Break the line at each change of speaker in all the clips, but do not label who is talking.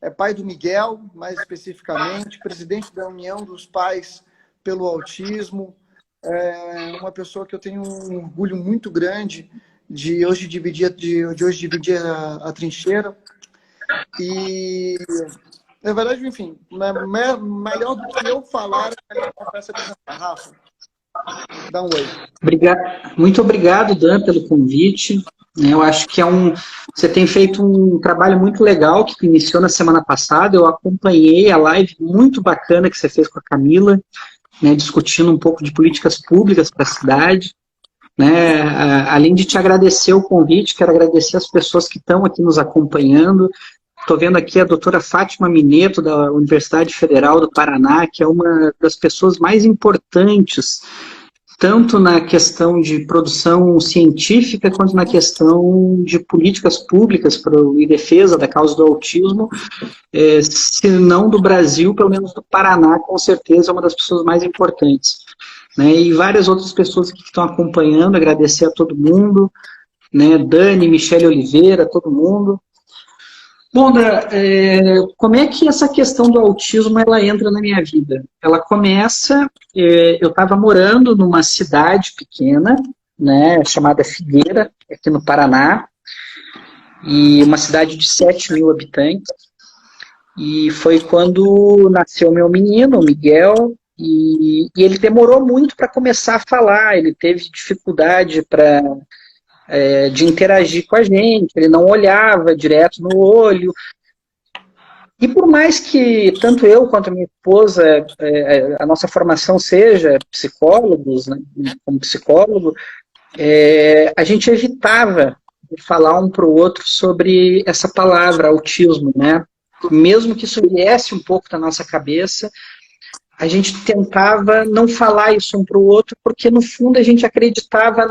é pai do Miguel, mais especificamente, presidente da União dos Pais pelo Autismo, é uma pessoa que eu tenho um orgulho muito grande de hoje dividir, a trincheira. E, na verdade, enfim, melhor do que eu falar, é melhor a conversa apresentar. Rafa, dá um oi.
Muito obrigado, Dan, pelo convite. Eu acho que você tem feito um trabalho muito legal que iniciou na semana passada. Eu acompanhei a live muito bacana que você fez com a Camila, né, discutindo um pouco de políticas públicas para a cidade. Né? Além de te agradecer o convite, quero agradecer as pessoas que estão aqui nos acompanhando. Estou vendo aqui a doutora Fátima Mineto, da Universidade Federal do Paraná, que é uma das pessoas mais importantes, tanto na questão de produção científica, quanto na questão de políticas públicas e defesa da causa do autismo, se não do Brasil, pelo menos do Paraná, com certeza é uma das pessoas mais importantes. Né? E várias outras pessoas que estão acompanhando, agradecer a todo mundo, né? Dani, Michele Oliveira, todo mundo. Bom, como é que essa questão do autismo ela entra na minha vida? Ela começa, eu estava morando numa cidade pequena, né, chamada Figueira, aqui no Paraná, e uma cidade de 7 mil habitantes, e foi quando nasceu meu menino, o Miguel, e ele demorou muito para começar a falar, ele teve dificuldade de interagir com a gente, ele não olhava direto no olho. E por mais que tanto eu quanto a minha esposa, a nossa formação seja psicólogos, né, como psicólogo, a gente evitava de falar um para o outro sobre essa palavra, autismo, né? Mesmo que isso viesse um pouco da nossa cabeça, a gente tentava não falar isso um para o outro, porque no fundo a gente acreditava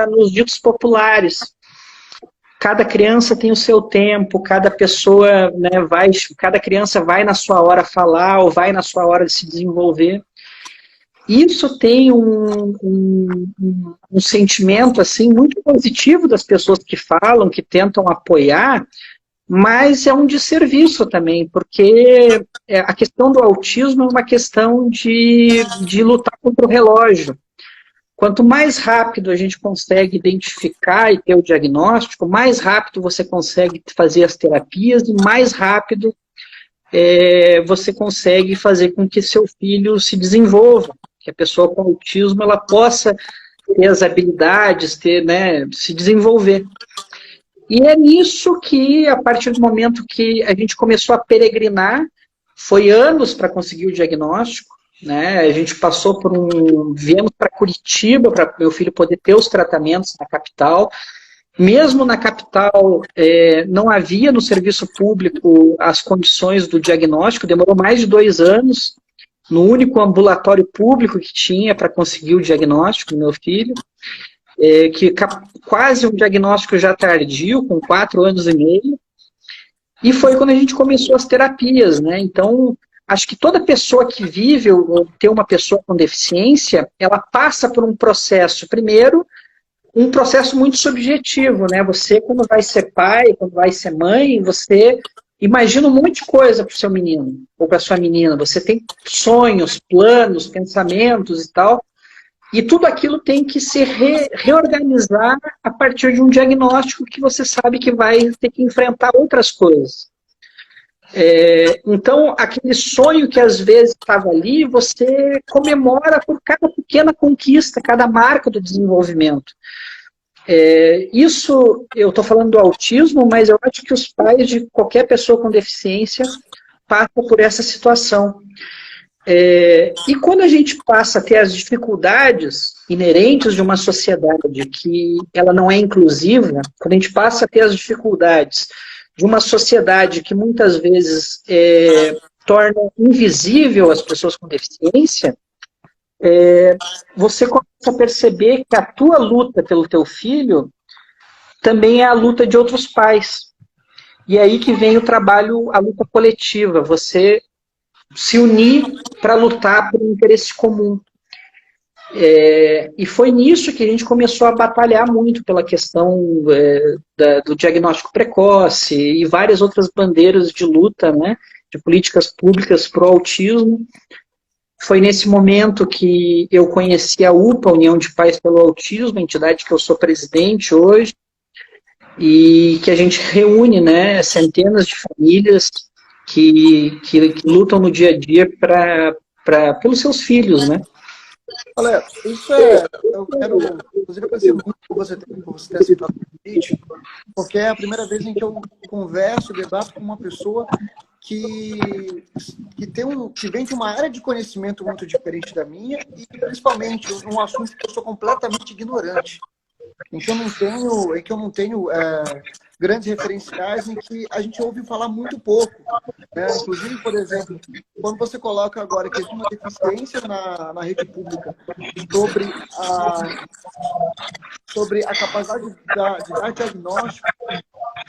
nos ditos populares. Cada criança tem o seu tempo, cada pessoa, né, cada criança vai na sua hora falar, ou vai na sua hora de se desenvolver. Isso tem um sentimento assim, muito positivo das pessoas que falam, que tentam apoiar, mas é um desserviço também, porque a questão do autismo é uma questão de lutar contra o relógio. Quanto mais rápido a gente consegue identificar e ter o diagnóstico, mais rápido você consegue fazer as terapias e mais rápido você consegue fazer com que seu filho se desenvolva, que a pessoa com autismo ela possa ter as habilidades, né, se desenvolver. E é nisso que, a partir do momento que a gente começou a peregrinar, foi anos para conseguir o diagnóstico, né? A gente passou viemos para Curitiba para meu filho poder ter os tratamentos na capital. Mesmo na capital, não havia no serviço público as condições do diagnóstico, demorou mais de 2 anos, no único ambulatório público que tinha para conseguir o diagnóstico do meu filho. Quase um diagnóstico já tardio, com 4 anos e meio, e foi quando a gente começou as terapias, né? Então, acho que toda pessoa que vive ou tem uma pessoa com deficiência, ela passa por um processo, primeiro, um processo muito subjetivo, né? Você, quando vai ser pai, quando vai ser mãe, você imagina um monte de coisa para o seu menino, ou para a sua menina, você tem sonhos, planos, pensamentos e tal, e tudo aquilo tem que se reorganizar a partir de um diagnóstico que você sabe que vai ter que enfrentar outras coisas. Então, aquele sonho que às vezes estava ali, você comemora por cada pequena conquista, cada marca do desenvolvimento. Isso, eu estou falando do autismo, mas eu acho que os pais de qualquer pessoa com deficiência passam por essa situação. E quando a gente passa a ter as dificuldades inerentes de uma sociedade que ela não é inclusiva, quando a gente passa a ter as dificuldades de uma sociedade que muitas vezes torna invisível as pessoas com deficiência, você começa a perceber que a tua luta pelo teu filho também é a luta de outros pais. E é aí que vem o trabalho, a luta coletiva, você se unir para lutar por um interesse comum. E foi nisso que a gente começou a batalhar muito pela questão do diagnóstico precoce e várias outras bandeiras de luta, né, de políticas públicas para o autismo. Foi nesse momento que eu conheci a UPA, União de Pais pelo Autismo, a entidade que eu sou presidente hoje, e que a gente reúne, né, centenas de famílias que lutam no dia a dia pelos seus filhos, né?
Olha, eu quero, inclusive, agradecer muito por você ter aceitado o convite, porque é a primeira vez em que eu converso, debato com uma pessoa que vem de uma área de conhecimento muito diferente da minha e, principalmente, um assunto que eu sou completamente ignorante, em que eu não tenho grandes referenciais, em que a gente ouve falar muito pouco. Inclusive, por exemplo, quando você coloca agora que existe uma deficiência na rede pública sobre a capacidade de dar diagnóstico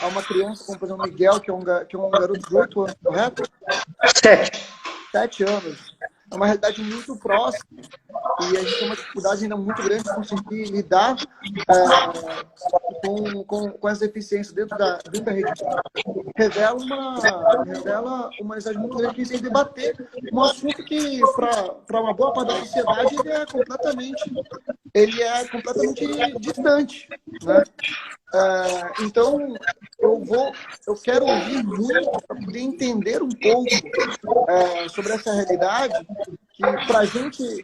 a uma criança, como por exemplo o Miguel, que é um garoto de 8 anos, correto? 7 anos. É uma realidade muito próxima e a gente tem uma dificuldade ainda muito grande de conseguir lidar com as deficiências dentro da rede pública. Revela uma necessidade muito grande que a gente tem que debater um assunto que, para uma boa parte da sociedade, ele é completamente distante, né? Então, eu quero ouvir muito para poder entender um pouco sobre essa realidade que para gente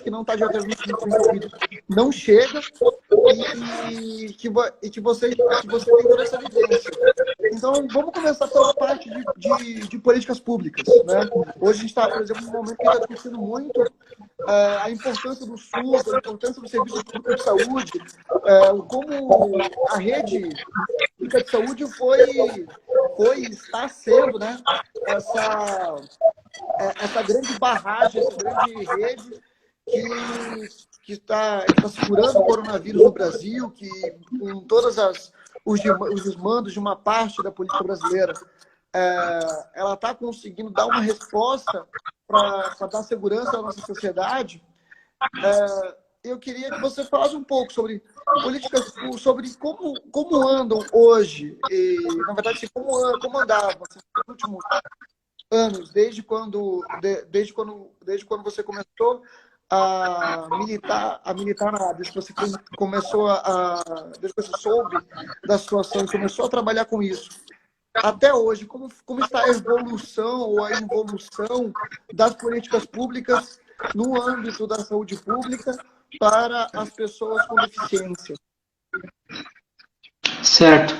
que não está diretamente envolvido não chega e que você tem toda essa vivência. Então, vamos começar pela parte de políticas públicas, né? Hoje a gente está, por exemplo, num momento que está discutindo muito a importância do SUS, a importância do serviço público de saúde, como a rede pública de saúde está sendo, né, essa grande barragem, essa grande rede que está segurando o coronavírus no Brasil, que com todos os desmandos de uma parte da política brasileira, ela está conseguindo dar uma resposta para dar segurança à nossa sociedade. Eu queria que você falasse um pouco sobre políticas, sobre como andam hoje, e, na verdade, como andavam nos últimos anos, desde quando você começou a militar na área, desde que você começou desde que você soube da situação e começou a trabalhar com isso, até hoje, como está a evolução ou a involução das políticas públicas no âmbito da saúde pública para as pessoas com deficiência?
Certo.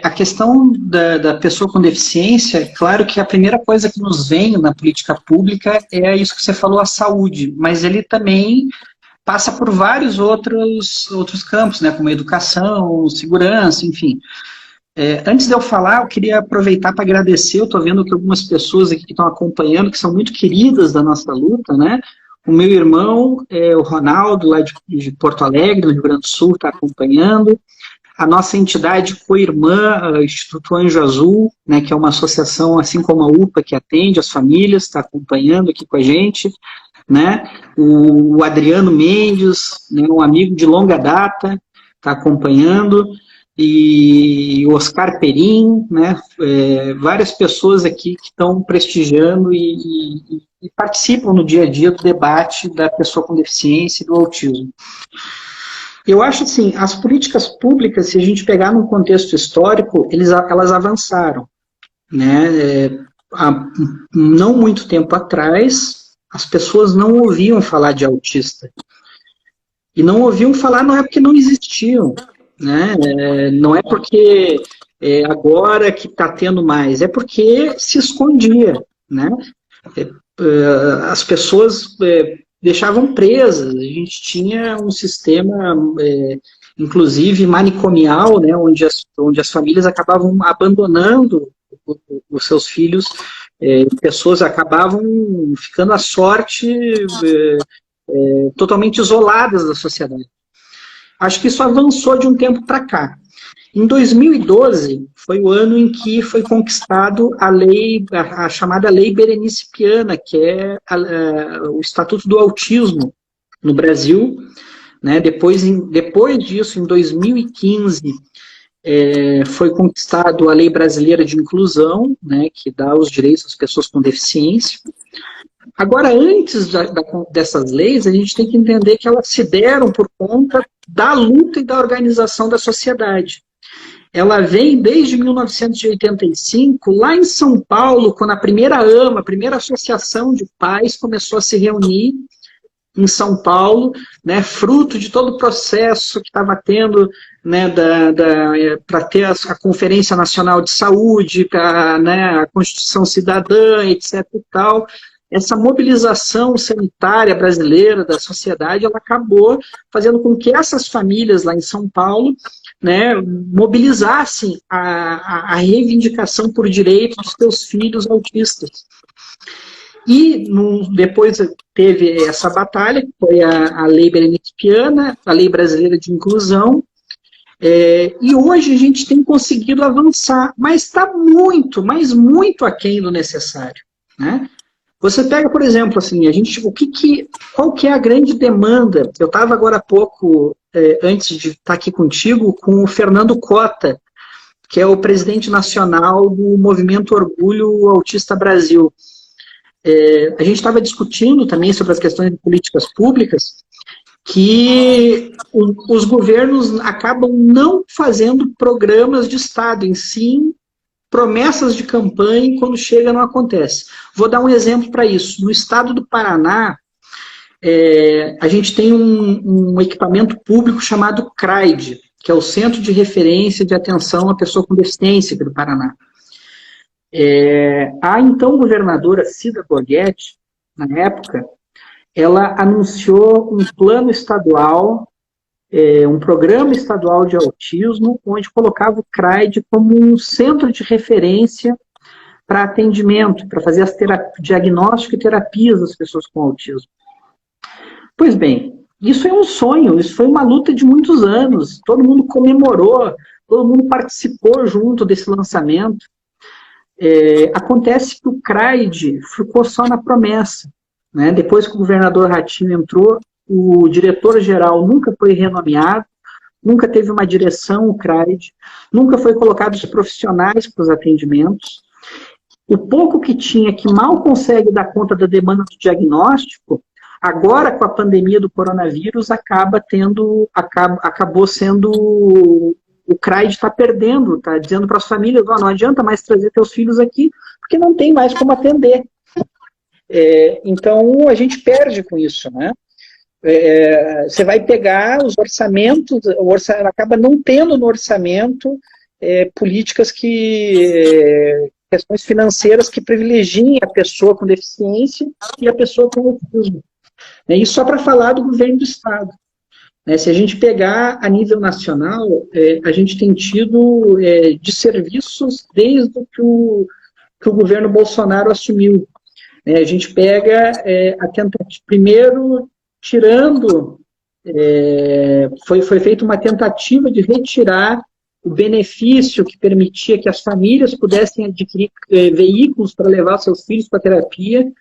A questão da pessoa com deficiência, é claro que a primeira coisa que nos vem na política pública é isso que você falou, a saúde, mas ele também passa por vários outros campos, né, como educação, segurança, enfim. Antes de eu falar, eu queria aproveitar para agradecer, eu estou vendo que algumas pessoas aqui que estão acompanhando, que são muito queridas da nossa luta, né? O meu irmão, o Ronaldo, lá de Porto Alegre, no Rio Grande do Sul, está acompanhando. A nossa entidade co-irmã, o Instituto Anjo Azul, né, que é uma associação, assim como a UPA, que atende as famílias, está acompanhando aqui com a gente. Né? O Adriano Mendes, né, um amigo de longa data, está acompanhando. E o Oscar Perim, né, várias pessoas aqui que estão prestigiando e participam no dia a dia do debate da pessoa com deficiência e do autismo. Eu acho assim, as políticas públicas, se a gente pegar num contexto histórico, elas avançaram. Né? Há não muito tempo atrás, as pessoas não ouviam falar de autista. E não ouviam falar não é porque não existiam. Né? Não é porque agora que está tendo mais, é porque se escondia. Né? As pessoas deixavam presas, a gente tinha um sistema, inclusive manicomial, né? onde as famílias acabavam abandonando os seus filhos, pessoas acabavam ficando à sorte totalmente isoladas da sociedade. Acho que isso avançou de um tempo para cá. Em 2012, foi o ano em que foi conquistado a chamada Lei Berenice Piana, que é o Estatuto do Autismo, no Brasil, né? Depois disso, em 2015, foi conquistado a Lei Brasileira de Inclusão, né, que dá os direitos às pessoas com deficiência. Agora, antes dessas leis, a gente tem que entender que elas se deram por conta da luta e da organização da sociedade. Ela vem desde 1985, lá em São Paulo, quando a primeira AMA, a primeira associação de pais, começou a se reunir em São Paulo, né, fruto de todo o processo que estava tendo, né, para ter a Conferência Nacional de Saúde, né, a Constituição Cidadã, etc. e tal. Essa mobilização sanitária brasileira da sociedade, ela acabou fazendo com que essas famílias lá em São Paulo, né, mobilizassem a reivindicação por direito dos seus filhos autistas. E depois teve essa batalha, que foi a Lei Berenice-Piana, a Lei Brasileira de Inclusão, e hoje a gente tem conseguido avançar, mas está muito, mas muito aquém do necessário, né? Você pega, por exemplo, assim, qual que é a grande demanda? Eu estava agora há pouco, antes de estar aqui contigo, com o Fernando Cota, que é o presidente nacional do Movimento Orgulho Autista Brasil. A gente estava discutindo também sobre as questões de políticas públicas, que os governos acabam não fazendo programas de Estado, em si, promessas de campanha, e quando chega não acontece. Vou dar um exemplo para isso. No estado do Paraná, a gente tem um equipamento público chamado CRAID, que é o Centro de Referência de Atenção à Pessoa com Deficiência do Paraná. A então governadora Cida Borghetti, na época, ela anunciou um plano estadual, um programa estadual de autismo, onde colocava o CRAID como um centro de referência para atendimento, para fazer diagnóstico e terapias das pessoas com autismo. Pois bem, isso é um sonho, isso foi uma luta de muitos anos, todo mundo comemorou, todo mundo participou junto desse lançamento. Acontece que o CRAID ficou só na promessa, né? Depois que o governador Ratinho entrou, o diretor-geral nunca foi renomeado, nunca teve uma direção, o CRAID, nunca foi colocado os profissionais para os atendimentos. O pouco que tinha, que mal consegue dar conta da demanda do diagnóstico, agora com a pandemia do coronavírus, acabou sendo... O CRAID está perdendo, está dizendo para as famílias, não adianta mais trazer teus filhos aqui, porque não tem mais como atender. Então, a gente perde com isso, né? Você vai pegar os orçamentos, acaba não tendo no orçamento políticas questões financeiras que privilegiem a pessoa com deficiência e a pessoa com autismo. Isso só para falar do governo do Estado. Se a gente pegar a nível nacional, a gente tem tido de serviços desde que o governo Bolsonaro assumiu. A gente pega a tentativa, primeiro tirando, foi feita uma tentativa de retirar o benefício que permitia que as famílias pudessem adquirir veículos para levar seus filhos para terapia.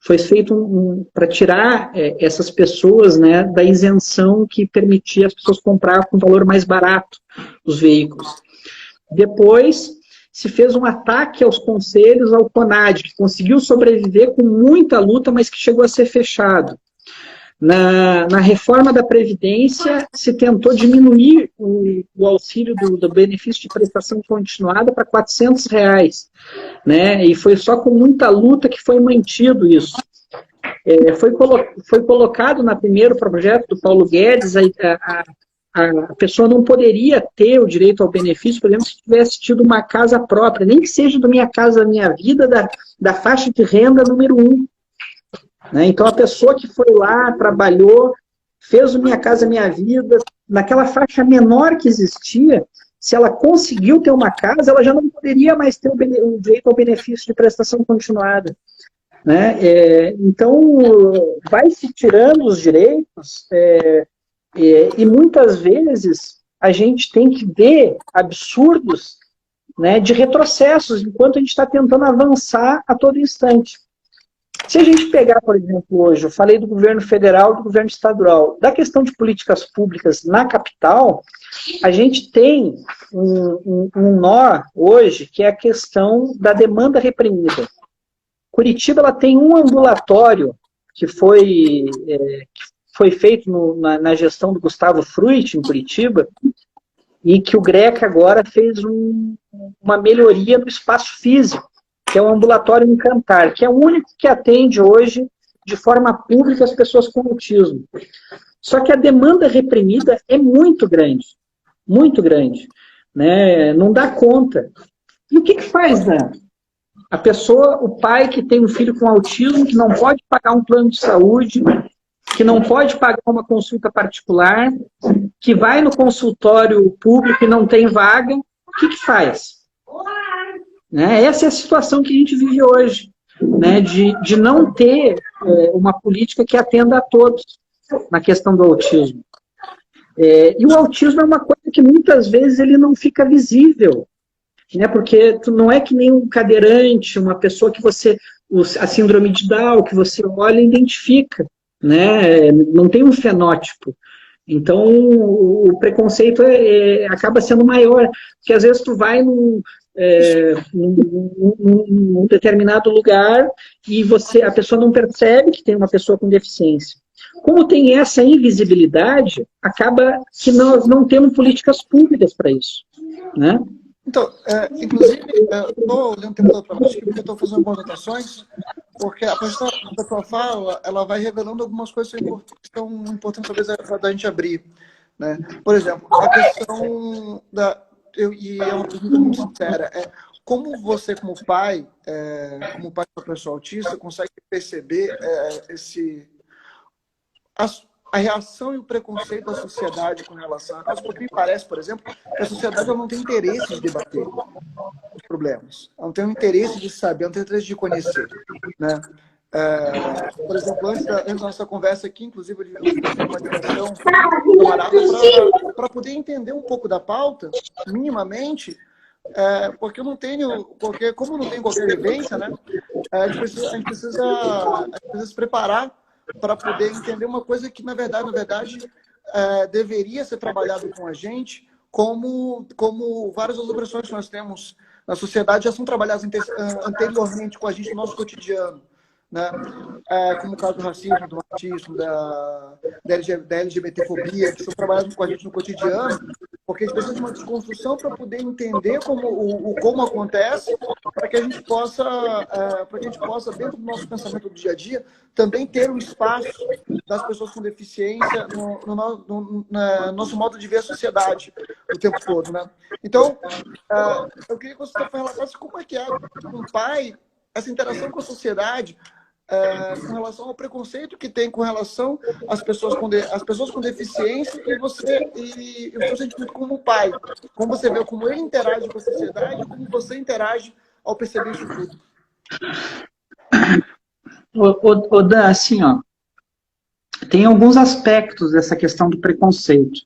Foi feito para tirar essas pessoas, né, da isenção que permitia as pessoas comprar com valor mais barato os veículos. Depois se fez um ataque aos conselhos, ao CONAD, que conseguiu sobreviver com muita luta, mas que chegou a ser fechado. Na reforma da Previdência, se tentou diminuir o auxílio do benefício de prestação continuada para R$400, né? E foi só com muita luta que foi mantido isso. Foi colocado no primeiro projeto do Paulo Guedes, a pessoa não poderia ter o direito ao benefício, por exemplo, se tivesse tido uma casa própria, nem que seja da Minha Casa Minha Vida, da faixa de renda número 1. Então, a pessoa que foi lá, trabalhou, fez o Minha Casa Minha Vida, naquela faixa menor que existia, se ela conseguiu ter uma casa, ela já não poderia mais ter o direito ao benefício de prestação continuada. Então, vai se tirando os direitos, e muitas vezes a gente tem que ver absurdos, né, de retrocessos, enquanto a gente está tentando avançar a todo instante. Se a gente pegar, por exemplo, hoje, eu falei do governo federal e do governo estadual, da questão de políticas públicas na capital, a gente tem um nó hoje, que é a questão da demanda reprimida. Curitiba ela tem um ambulatório que foi feito na gestão do Gustavo Fruit, em Curitiba, e que o GRECA agora fez uma melhoria no espaço físico, que é o ambulatório Encantar, que é o único que atende hoje de forma pública as pessoas com autismo. Só que a demanda reprimida é muito grande, né? Não dá conta. E o que faz, né? A pessoa, o pai que tem um filho com autismo, que não pode pagar um plano de saúde, que não pode pagar uma consulta particular, que vai no consultório público e não tem vaga, o que faz? Né? Essa é a situação que a gente vive hoje, né? De não ter uma política que atenda a todos na questão do autismo. E o autismo é uma coisa que muitas vezes ele não fica visível, né? Porque tu não é que nem um cadeirante, uma pessoa que a síndrome de Down, que você olha e identifica, né? Não tem um fenótipo. Então, o preconceito acaba sendo maior, porque às vezes tu vai num determinado lugar e a pessoa não percebe que tem uma pessoa com deficiência. Como tem essa invisibilidade, acaba que nós não temos políticas públicas para isso, né?
Então, inclusive, eu estou olhando o tempo todo para baixo porque eu estou fazendo algumas anotações, porque a pessoa fala, ela vai revelando algumas coisas que são importantes, talvez, da gente abrir, né? Por exemplo, a questão e é uma pergunta muito sincera, como você, como pai de uma pessoa autista, consegue perceber a reação e o preconceito da sociedade com relação a casos, porque me parece, por exemplo, que a sociedade ela não tem interesse de debater os problemas, ela não tem um interesse de saber, ela não tem interesse de conhecer, né? Por exemplo, antes da nossa conversa aqui, inclusive, eu fiz uma ligação para poder entender um pouco da pauta, minimamente, porque eu não tenho, como eu não tenho qualquer vivência, né? A gente precisa se preparar para poder entender uma coisa que, na verdade, deveria ser trabalhado com a gente, como várias outras opressões que nós temos na sociedade já são trabalhadas anteriormente com a gente no nosso cotidiano, né? Como o caso do racismo, do machismo, da LGBTfobia, que são trabalhados com a gente no cotidiano, porque a gente precisa de uma desconstrução para poder entender como acontece, para que a gente possa, dentro do nosso pensamento do dia a dia, também ter um espaço das pessoas com deficiência no nosso modo de ver a sociedade o tempo todo, né? Então, eu queria que você relatasse como é que é um pai, essa interação com a sociedade, com relação ao preconceito que tem com relação às pessoas com deficiência e o seu sentimento como pai. Como você vê, como ele interage com a sociedade e como você interage ao perceber isso tudo.
Dan, assim, ó, tem alguns aspectos dessa questão do preconceito.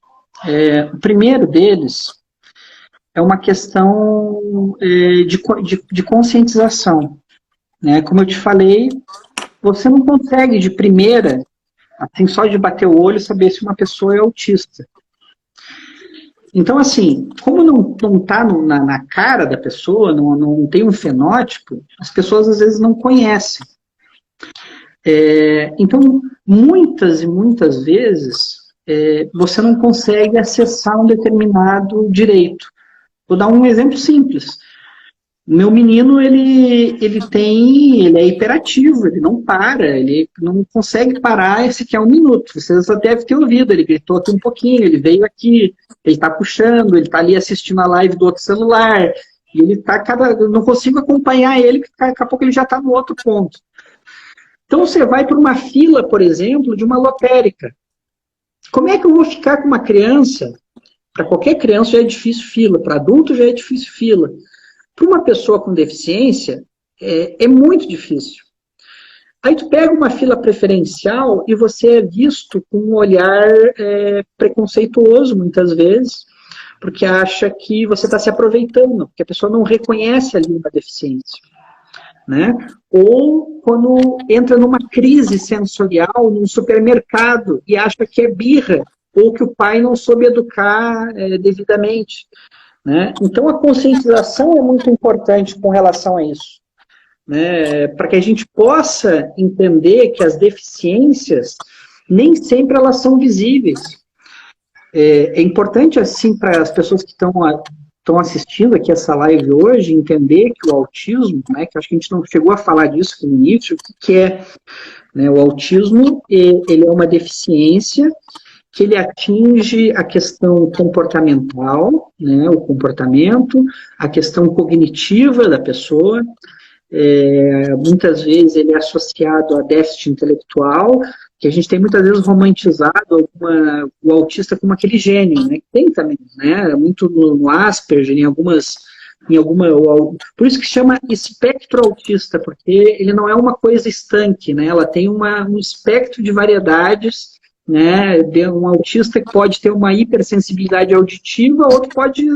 O primeiro deles é uma questão de conscientização, né? Como eu te falei, você não consegue de primeira, assim, só de bater o olho, saber se uma pessoa é autista. Então, assim, como não está na cara da pessoa, não tem um fenótipo, as pessoas às vezes não conhecem. Então, muitas e muitas vezes, você não consegue acessar um determinado direito. Vou dar um exemplo simples. Meu menino, ele é hiperativo, ele não para, ele não consegue parar sequer um minuto. Vocês já devem ter ouvido, ele gritou aqui um pouquinho, ele veio aqui, ele está puxando, ele está ali assistindo a live do outro celular, e ele está eu não consigo acompanhar ele, porque daqui a pouco ele já está no outro ponto. Então você vai para uma fila, por exemplo, de uma lotérica. Como é que eu vou ficar com uma criança? Para qualquer criança já é difícil fila, para adulto já é difícil fila. Para uma pessoa com deficiência, é muito difícil. Aí tu pega uma fila preferencial e você é visto com um olhar preconceituoso, muitas vezes, porque acha que você está se aproveitando, porque a pessoa não reconhece ali uma deficiência, né? Ou quando entra numa crise sensorial num supermercado e acha que é birra, ou que o pai não soube educar devidamente, né? Então, a conscientização é muito importante com relação a isso, né? Para que a gente possa entender que as deficiências nem sempre elas são visíveis. É importante, assim, para as pessoas que estão assistindo aqui essa live hoje, entender que o autismo, né, que acho que a gente não chegou a falar disso aqui no início, o que é, né, o autismo, ele é uma deficiência que ele atinge a questão comportamental, né, o comportamento, a questão cognitiva da pessoa, muitas vezes ele é associado a déficit intelectual, que a gente tem muitas vezes romantizado o autista como aquele gênio, né? Tem também, né? Muito no Asperger, por isso que chama espectro autista, porque ele não é uma coisa estanque, né? Ela tem um espectro de variedades, né? Um autista que pode ter uma hipersensibilidade auditiva, outro pode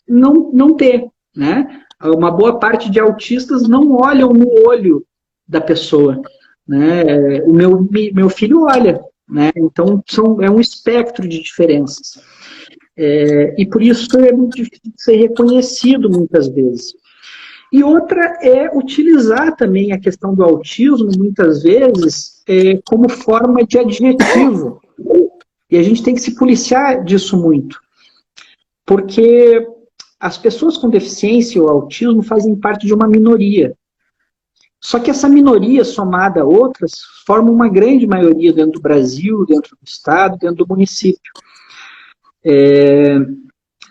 não ter, né? Uma boa parte de autistas não olham no olho da pessoa, né? O meu filho olha, né? Então é um espectro de diferenças. E por isso é muito difícil de ser reconhecido muitas vezes. E outra é utilizar também a questão do autismo, muitas vezes, como forma de adjetivo. E a gente tem que se policiar disso muito. Porque as pessoas com deficiência ou autismo fazem parte de uma minoria. Só que essa minoria, somada a outras, forma uma grande maioria dentro do Brasil, dentro do estado, dentro do município.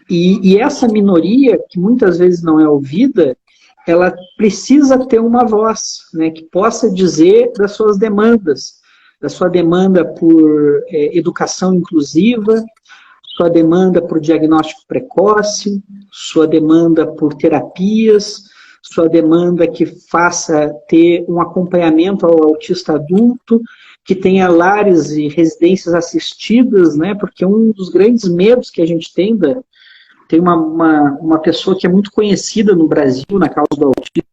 E essa minoria, que muitas vezes não é ouvida, ela precisa ter uma voz, né, que possa dizer das suas demandas, da sua demanda por educação inclusiva, sua demanda por diagnóstico precoce, sua demanda por terapias, sua demanda que faça ter um acompanhamento ao autista adulto, que tenha lares e residências assistidas, né? Porque um dos grandes medos que a gente tem uma pessoa que é muito conhecida no Brasil na causa do autismo.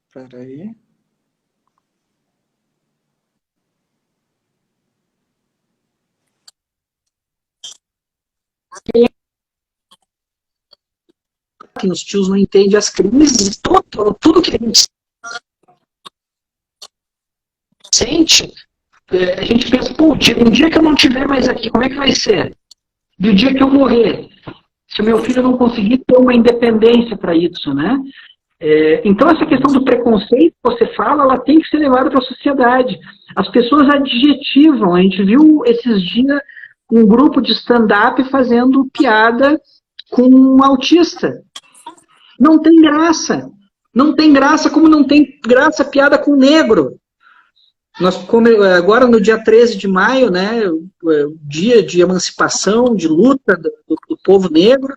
Espera aí.
Que os tios não entendem as crises, tudo que a gente sente, a gente pensa, pô, um dia que eu não estiver mais aqui, como é que vai ser? Do dia que eu morrer, se o meu filho não conseguir ter uma independência para isso, né? Então essa questão do preconceito que você fala, ela tem que ser levada para a sociedade. As pessoas adjetivam, a gente viu esses dias um grupo de stand-up fazendo piada com um autista. Não tem graça. Não tem graça como não tem graça piada com negro. Agora, no dia 13 de maio, né, o dia de emancipação, de luta do povo negro,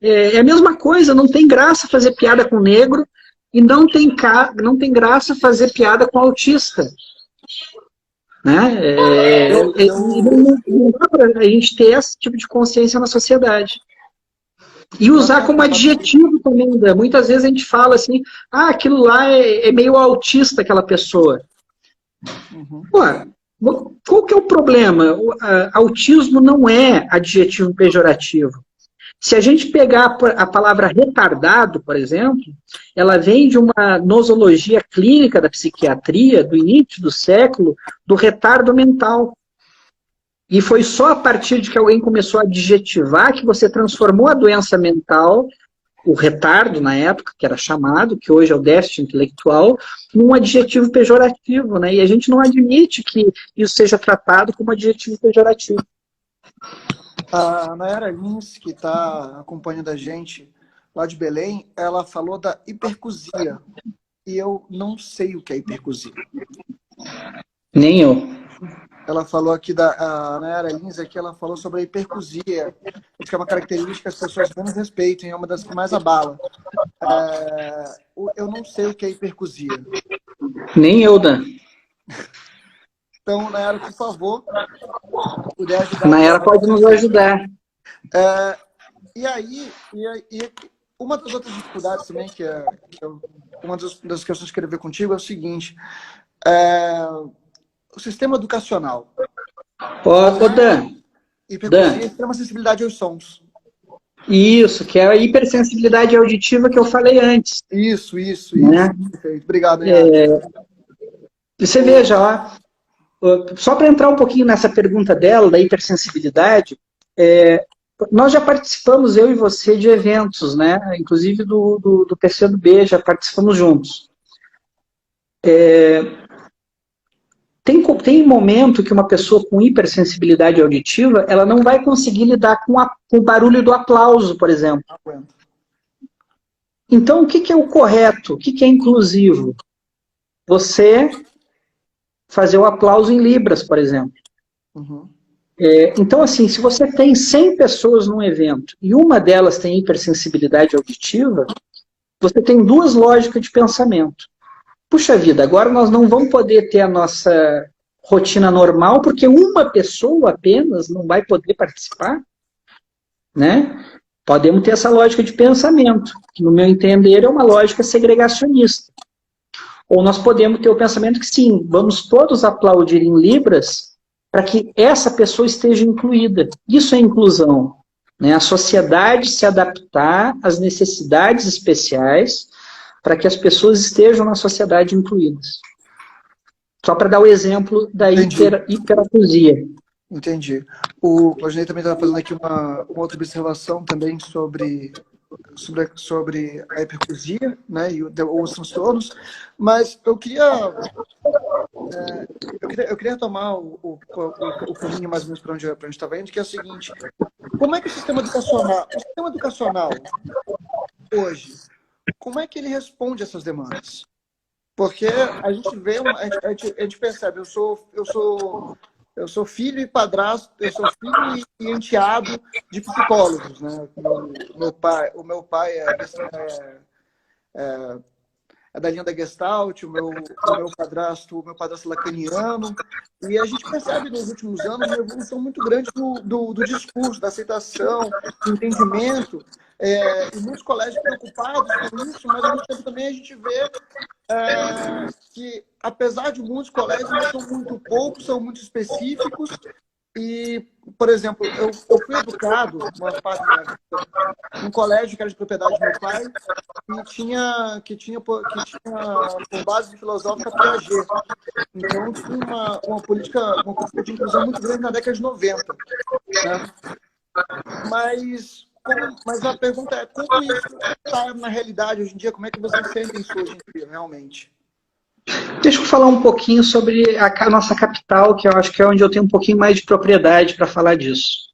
é a mesma coisa, não tem graça fazer piada com negro e não tem graça fazer piada com autista. Né? Não dá para a gente ter esse tipo de consciência na sociedade. E usar como adjetivo também, né? Muitas vezes a gente fala assim, aquilo lá é meio autista, aquela pessoa.
Uhum.
Pô, qual que é o problema? Autismo não é adjetivo pejorativo. Se a gente pegar a palavra retardado, por exemplo, ela vem de uma nosologia clínica da psiquiatria do início do século, do retardo mental. E foi só a partir de que alguém começou a adjetivar que você transformou a doença mental, o retardo na época, que era chamado, que hoje é o déficit intelectual, num adjetivo pejorativo, né? E a gente não admite que isso seja tratado como adjetivo pejorativo.
A Nayara Lins, que está acompanhando a gente lá de Belém, ela falou da hipercusia. E eu não sei o que é hipercusia.
Nem eu.
Ela falou aqui, a Nayara Lins, aqui, ela falou sobre a hipercusia. Acho que é uma característica que as pessoas menos respeitam, é uma das que mais abala. Eu não sei o que é hipercusia.
Nem eu, Dan.
Então, Nayara, por favor, puder ajudar.
Nayara pode nos ajudar.
E aí, uma das outras dificuldades também, uma das questões que eu queria ver contigo é o seguinte, o sistema educacional.
Dan.
Hipercusia e extrema sensibilidade aos sons.
Isso, que é a hipersensibilidade auditiva que eu falei antes.
Isso.
Né?
Perfeito. Obrigado, Nayara.
Você veja, ó, só para entrar um pouquinho nessa pergunta dela, da hipersensibilidade, nós já participamos, eu e você, de eventos, né? Inclusive do PCdoB, já participamos juntos. Tem momento que uma pessoa com hipersensibilidade auditiva, ela não vai conseguir lidar com o barulho do aplauso, por exemplo. Então, o que é o correto? O que é inclusivo? Você fazer o aplauso em libras, por exemplo.
Uhum.
Então, assim, se você tem 100 pessoas num evento e uma delas tem hipersensibilidade auditiva, você tem duas lógicas de pensamento. Puxa vida, agora nós não vamos poder ter a nossa rotina normal porque uma pessoa apenas não vai poder participar, né? Podemos ter essa lógica de pensamento, que no meu entender é uma lógica segregacionista. Ou nós podemos ter o pensamento que sim, vamos todos aplaudir em libras para que essa pessoa esteja incluída. Isso é inclusão, né? A sociedade se adaptar às necessidades especiais para que as pessoas estejam na sociedade incluídas. Só para dar o exemplo da hiperacusia.
Entendi. O Claudinei também estava fazendo aqui uma outra observação também sobre a hipercusia, né, e os transtornos, mas eu queria retomar o caminho mais ou menos para onde a gente estava indo, que é o seguinte: como é que o sistema educacional hoje, como é que ele responde a essas demandas? Porque a gente vê, a gente percebe, eu sou filho e padrasto, eu sou filho e enteado de psicólogos, né? O meu pai é da linha da Gestalt, o meu padrasto lacaniano, e a gente percebe nos últimos anos uma evolução muito grande do discurso, da aceitação, do entendimento, e muitos colégios preocupados com isso, mas ao mesmo tempo também a gente vê que, apesar de muitos colégios, ainda são muito poucos, são muito específicos. E, por exemplo, eu fui educado, uma parte da minha vida, num colégio que era de propriedade do meu pai, que tinha por base de filosófica Piaget. Então, tinha uma política de inclusão muito grande na década de 90. Né? Mas a pergunta é, como isso está na realidade hoje em dia? Como é que vocês sentem isso hoje em dia, realmente?
Deixa eu falar um pouquinho sobre a nossa capital, que eu acho que é onde eu tenho um pouquinho mais de propriedade para falar disso.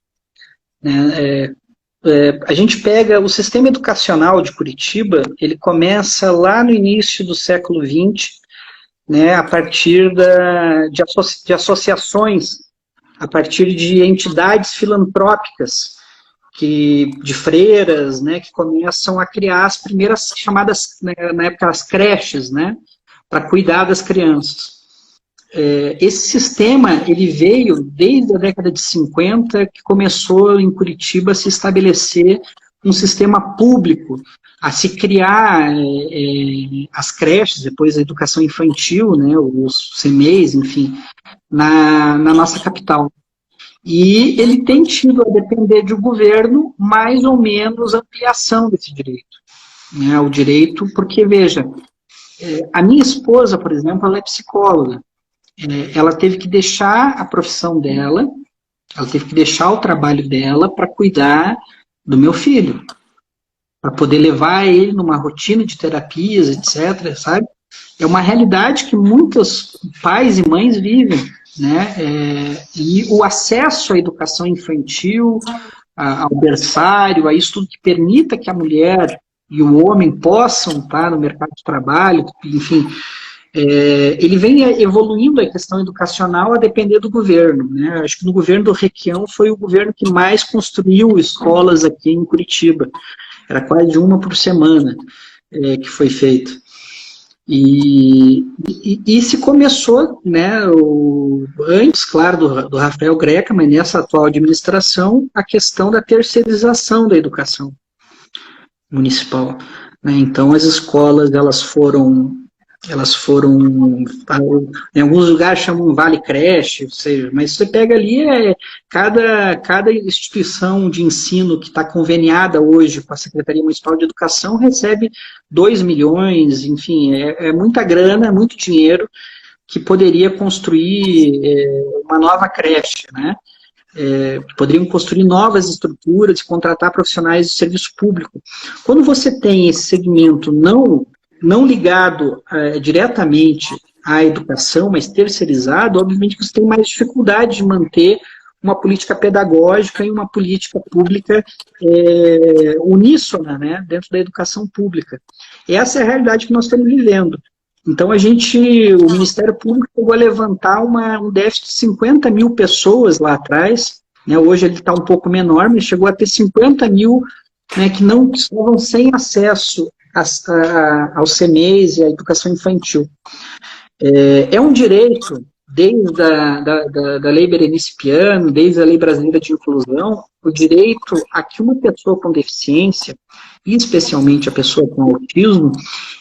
A gente pega o sistema educacional de Curitiba, ele começa lá no início do século XX, né, a partir de associações, a partir de entidades filantrópicas, de freiras, né, que começam a criar as primeiras chamadas, na época, as creches, né, para cuidar das crianças. Esse sistema, ele veio desde a década de 50, que começou em Curitiba a se estabelecer um sistema público, a se criar as creches, depois a educação infantil, né, os CMEs, enfim, na nossa capital. E ele tem tido, a depender do governo, mais ou menos ampliação desse direito. Né, o direito, porque, veja, a minha esposa, por exemplo, ela é psicóloga. Ela teve que deixar a profissão dela, ela teve que deixar o trabalho dela para cuidar do meu filho, para poder levar ele numa rotina de terapias, etc., sabe? É uma realidade que muitos pais e mães vivem, né? E o acesso à educação infantil, ao berçário, a isso tudo que permita que a mulher e o homem possam estar no mercado de trabalho, enfim, ele vem evoluindo a questão educacional a depender do governo, né? Acho que no governo do Requião foi o governo que mais construiu escolas aqui em Curitiba. Era quase uma por semana que foi feito. E se começou, né, antes, claro, do Rafael Greca, mas nessa atual administração, a questão da terceirização da educação municipal, né? Então, as escolas, em alguns lugares chamam Vale Creche, ou seja, mas você pega ali, cada instituição de ensino que está conveniada hoje com a Secretaria Municipal de Educação recebe 2 milhões, enfim, é muita grana, é muito dinheiro que poderia construir uma nova creche, né? Poderiam construir novas estruturas e contratar profissionais de serviço público. Quando você tem esse segmento não ligado diretamente à educação, mas terceirizado, obviamente que você tem mais dificuldade de manter uma política pedagógica e uma política pública uníssona, né, dentro da educação pública. Essa é a realidade que nós estamos vivendo. Então, o Ministério Público chegou a levantar um déficit de 50 mil pessoas lá atrás, né, hoje ele está um pouco menor, mas chegou a ter 50 mil, né, que não estavam sem acesso ao CMEs e à educação infantil. É um direito, desde da Lei Berenice Piano, desde a Lei Brasileira de Inclusão, o direito a que uma pessoa com deficiência, e especialmente a pessoa com autismo,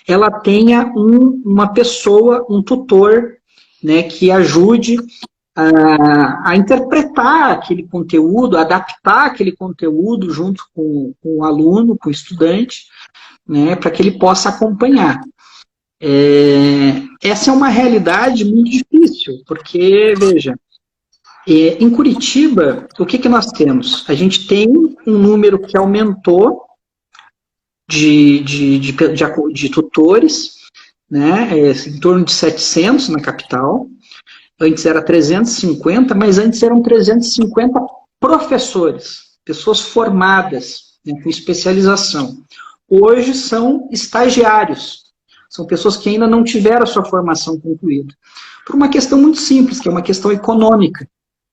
ela tenha uma pessoa, um tutor, né, que ajude a interpretar aquele conteúdo, adaptar aquele conteúdo junto com o aluno, com o estudante, né, para que ele possa acompanhar. Essa é uma realidade muito difícil, porque, veja, em Curitiba, o que nós temos? A gente tem um número que aumentou de tutores, né, em torno de 700 na capital. Antes era 350, mas antes eram 350 professores, pessoas formadas, né, com especialização. Hoje são estagiários, são pessoas que ainda não tiveram a sua formação concluída. Por uma questão muito simples, que é uma questão econômica,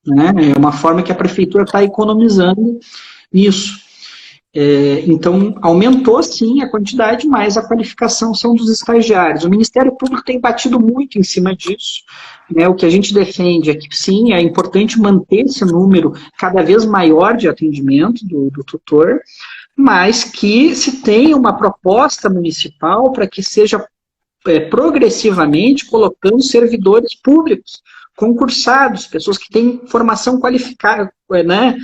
né? É uma forma que a prefeitura está economizando nisso. Então, aumentou sim a quantidade, mas a qualificação são dos estagiários. O Ministério Público tem batido muito em cima disso, né? O que a gente defende é que sim, é importante manter esse número cada vez maior de atendimento do tutor, mas que se tenha uma proposta municipal para que seja progressivamente colocando servidores públicos, concursados, pessoas que têm formação qualificada, né,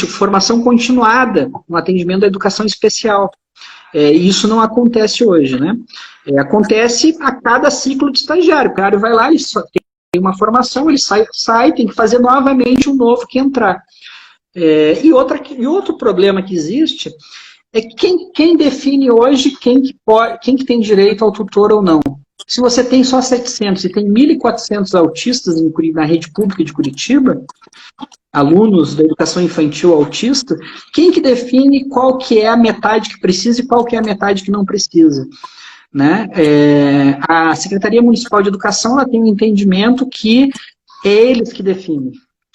formação continuada no atendimento da educação especial. Isso não acontece hoje, né? Acontece a cada ciclo de estagiário. O cara vai lá, ele só tem uma formação, ele sai, tem que fazer novamente um novo que entrar. E outro problema que existe é quem define hoje quem que tem direito ao tutor ou não. Se você tem só 700 e tem 1.400 autistas na rede pública de Curitiba, alunos da educação infantil autista, quem que define qual que é a metade que precisa e qual que é a metade que não precisa? Né? A Secretaria Municipal de Educação ela tem um entendimento que é eles que definem.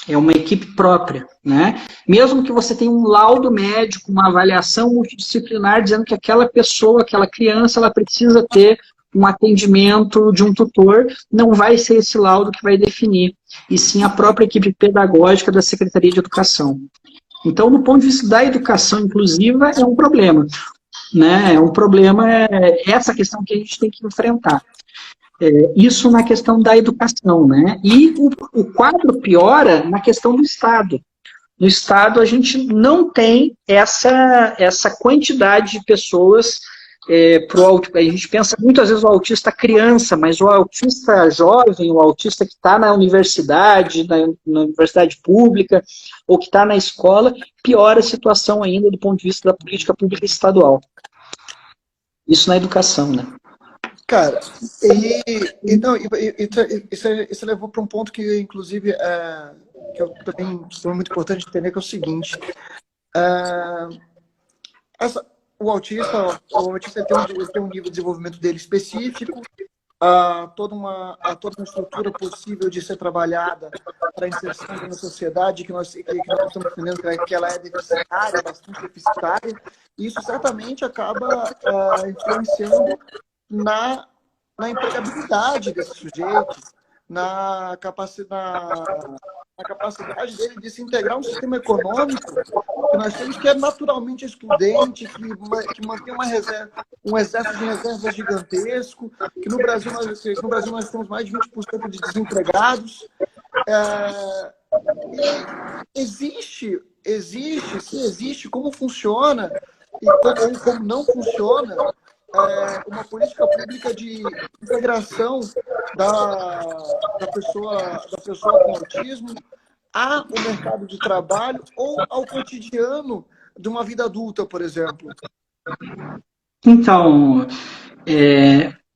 É uma equipe própria, né? Mesmo que você tenha um laudo médico, uma avaliação multidisciplinar dizendo que aquela pessoa, aquela criança, ela precisa ter um atendimento de um tutor, não vai ser esse laudo que vai definir, e sim a própria equipe pedagógica da Secretaria de Educação. Então, do ponto de vista da educação inclusiva, é um problema, né? É um problema, essa questão que a gente tem que enfrentar. Isso na questão da educação, né? E o quadro piora na questão do Estado. No Estado, a gente não tem essa quantidade de pessoas a gente pensa muitas vezes o autista criança, mas o autista jovem, o autista que está na universidade, na universidade pública, ou que está na escola, piora a situação ainda do ponto de vista da política pública estadual. Isso na educação, né?
Cara, isso levou para um ponto que, inclusive, que eu também foi muito importante entender, que é o seguinte. O autista tem um nível de desenvolvimento dele específico, toda uma estrutura possível de ser trabalhada para a inserção na sociedade, que nós estamos entendendo que ela é deficitária, bastante deficitária, e isso certamente acaba influenciando na empregabilidade desse sujeito, na capacidade dele de se integrar a um sistema econômico que nós temos, que é naturalmente excludente, que mantém um exército de reservas gigantesco, que no Brasil nós temos mais de 20% de desempregados. Se existe, como funciona e como não funciona uma política pública de integração da pessoa com autismo ao mercado de trabalho ou ao cotidiano de uma vida adulta, por exemplo.
Então,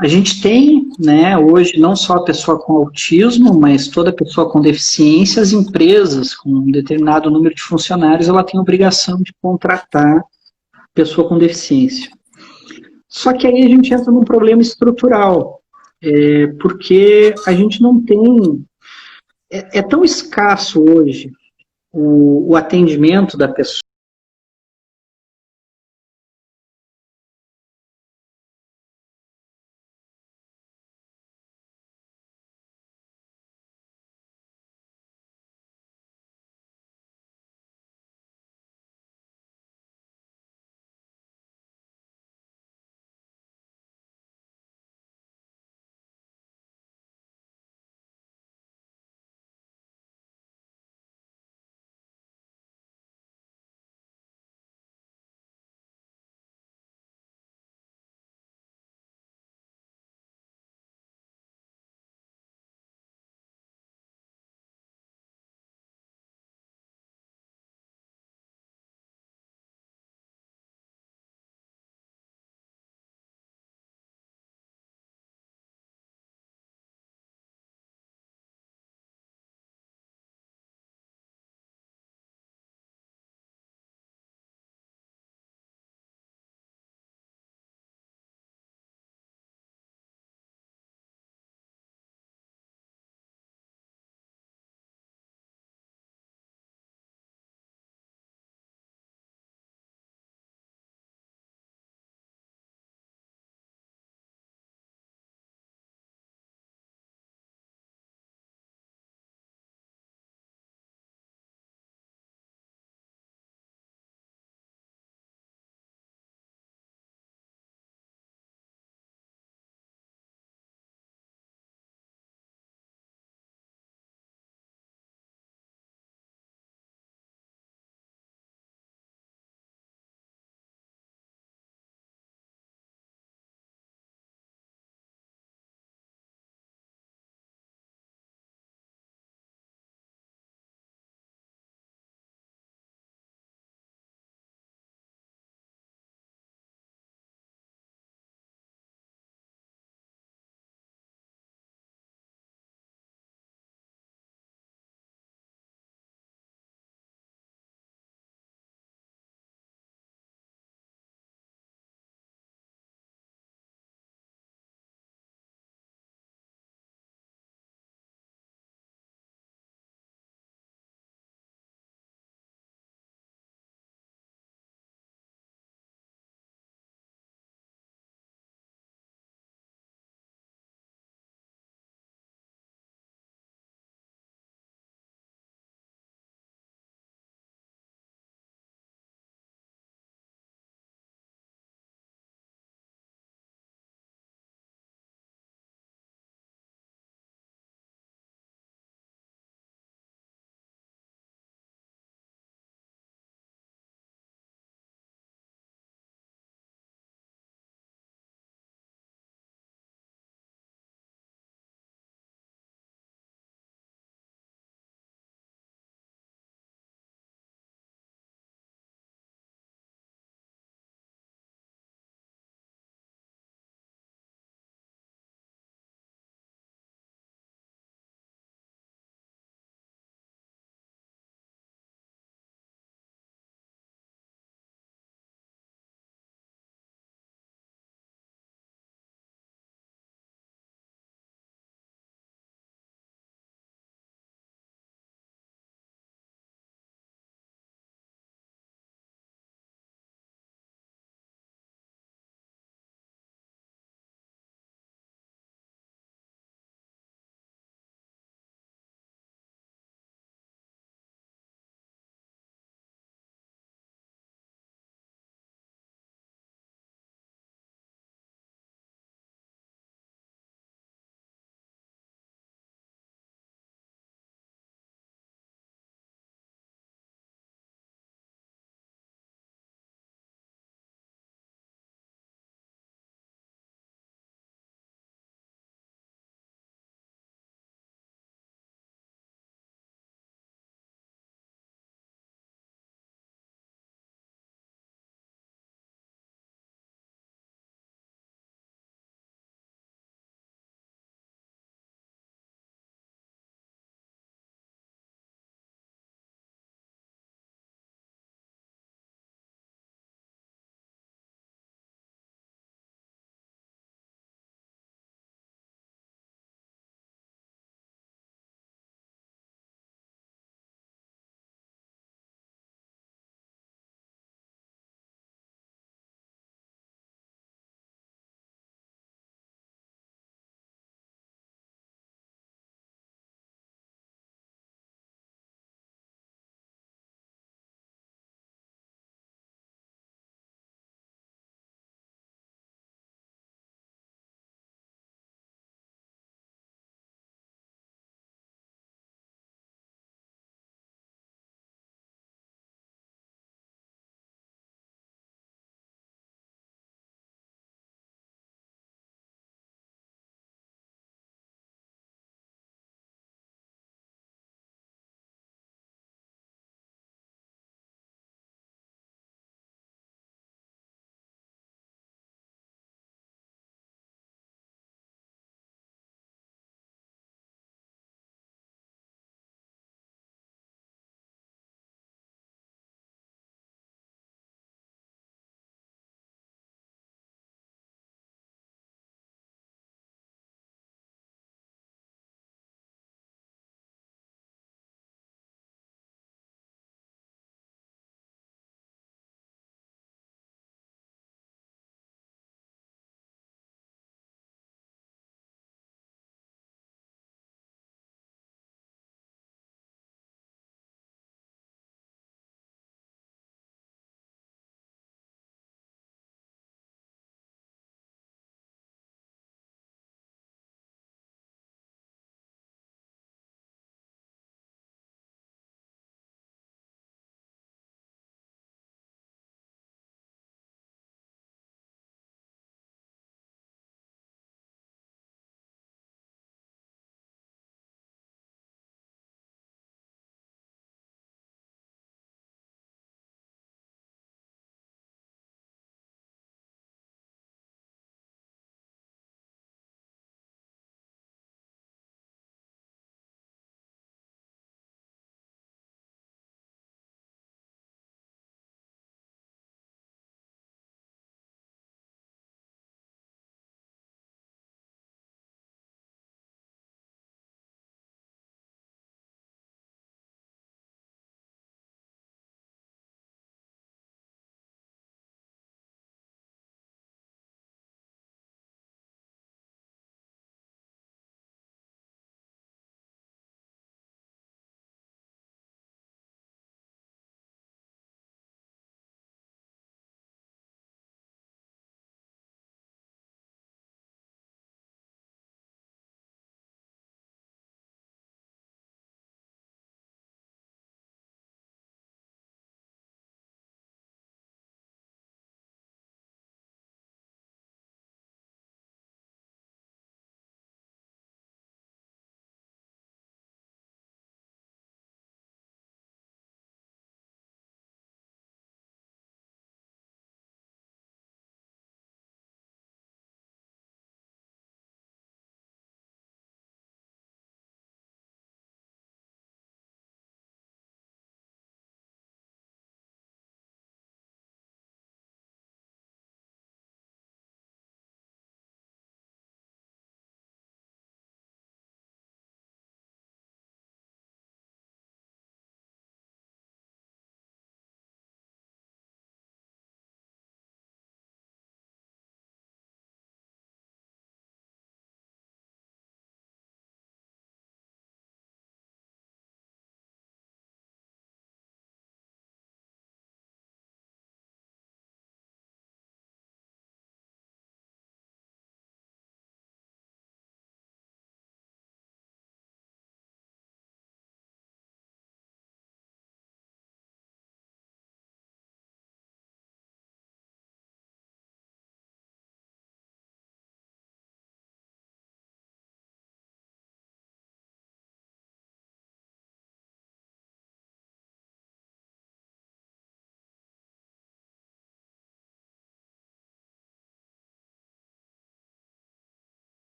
a gente tem, né, hoje não só a pessoa com autismo, mas toda pessoa com deficiência. As empresas com um determinado número de funcionários, ela tem a obrigação de contratar pessoa com deficiência. Só que aí a gente entra num problema estrutural, porque a gente não tem... É tão escasso hoje o atendimento da pessoa